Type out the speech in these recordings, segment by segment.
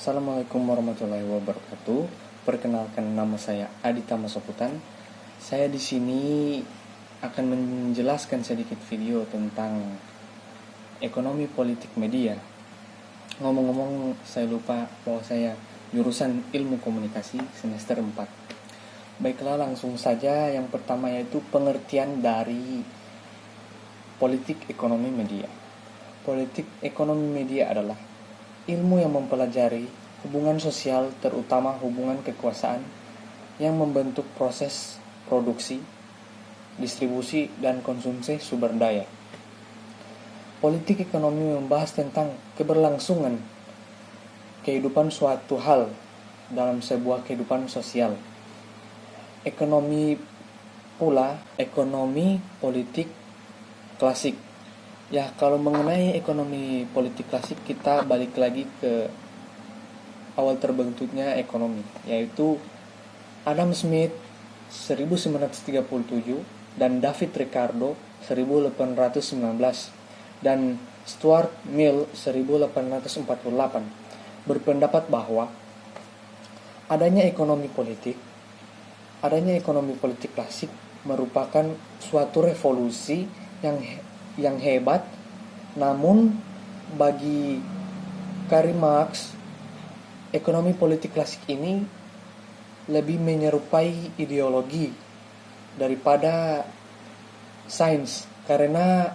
Assalamualaikum warahmatullahi wabarakatuh. Perkenalkan, nama saya Adita Masoputan. Saya di sini akan menjelaskan sedikit video tentang ekonomi politik media. Ngomong-ngomong, saya lupa bahwa saya jurusan Ilmu Komunikasi semester 4. Baiklah, langsung saja. Yang pertama yaitu pengertian dari politik ekonomi media. Politik ekonomi media adalah ilmu yang mempelajari hubungan sosial, terutama hubungan kekuasaan, yang membentuk proses produksi, distribusi, dan konsumsi sumber daya. Politik ekonomi membahas tentang keberlangsungan kehidupan suatu hal dalam sebuah kehidupan sosial. Ekonomi pula ekonomi politik klasik. Ya, kalau mengenai ekonomi politik klasik, kita balik lagi ke awal terbentuknya ekonomi, yaitu Adam Smith 1937 dan David Ricardo 1819 dan Stuart Mill 1848 berpendapat bahwa adanya ekonomi politik klasik merupakan suatu revolusi yang hebat. Namun bagi Karl Marx, ekonomi politik klasik ini lebih menyerupai ideologi daripada sains, karena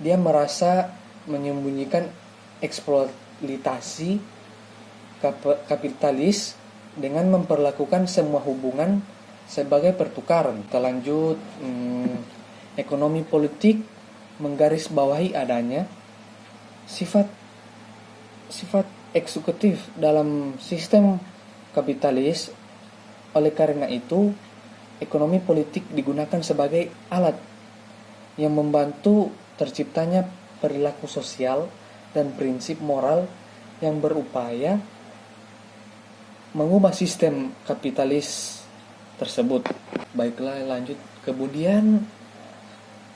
dia merasa menyembunyikan eksploitasi kapitalis dengan memperlakukan semua hubungan sebagai pertukaran. Kita lanjut. Ekonomi politik menggarisbawahi adanya sifat eksekutif dalam sistem kapitalis. Oleh karena itu, ekonomi politik digunakan sebagai alat yang membantu terciptanya perilaku sosial dan prinsip moral yang berupaya mengubah sistem kapitalis tersebut. Baiklah, lanjut. Kemudian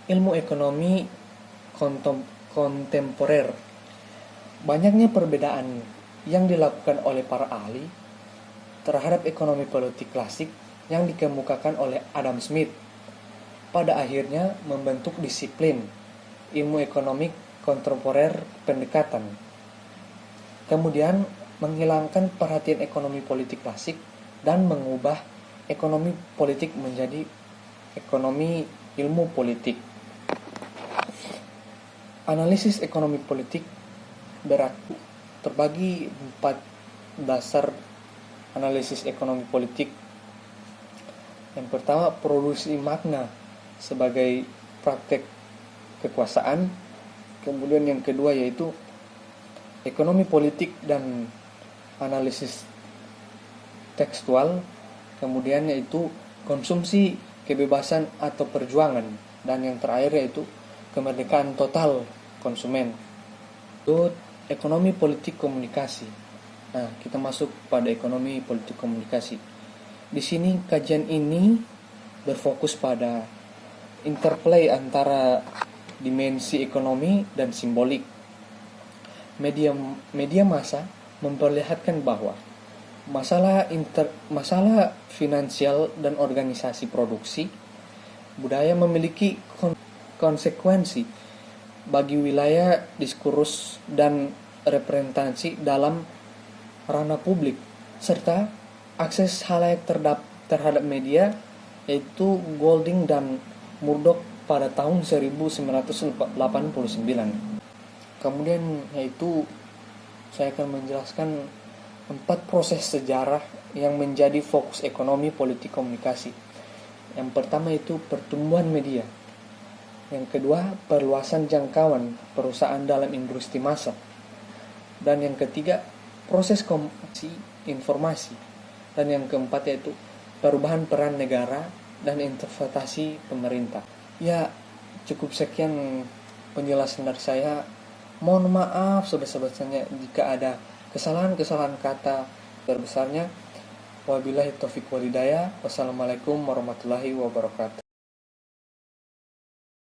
ilmu ekonomi kontemporer. Banyaknya perbedaan yang dilakukan oleh para ahli terhadap ekonomi politik klasik yang dikemukakan oleh Adam Smith pada akhirnya membentuk disiplin ilmu ekonomi kontemporer pendekatan. Kemudian menghilangkan perhatian ekonomi politik klasik dan mengubah ekonomi politik menjadi ekonomi ilmu politik. Analisis ekonomi politik terbagi 4 dasar analisis ekonomi politik. Yang pertama, produksi makna sebagai praktek kekuasaan. Kemudian yang kedua yaitu ekonomi politik dan analisis tekstual. Kemudian yaitu konsumsi, kebebasan atau perjuangan. Dan yang terakhir yaitu kemerdekaan total konsumen. Itu ekonomi politik komunikasi. Nah, kita masuk pada ekonomi politik komunikasi. Di sini kajian ini berfokus pada interplay antara dimensi ekonomi dan simbolik. Media massa memperlihatkan bahwa masalah finansial dan organisasi produksi budaya memiliki konsekuensi bagi wilayah diskursus dan representasi dalam ranah publik, serta akses halayak terhadap media, yaitu Golding dan Murdoch pada tahun 1989. Kemudian yaitu saya akan menjelaskan 4 proses sejarah yang menjadi fokus ekonomi politik komunikasi. Yang pertama itu pertumbuhan media. Yang kedua, perluasan jangkauan perusahaan dalam industri massa. Dan yang ketiga, proses komunikasi informasi. Dan yang keempat yaitu perubahan peran negara dan interpretasi pemerintah. Ya, cukup sekian penjelasan dari saya. Mohon maaf sebesar-besarnya jika ada kesalahan-kesalahan kata terbesarnya. Wabillahi taufiq walhidayah. Wassalamualaikum warahmatullahi wabarakatuh.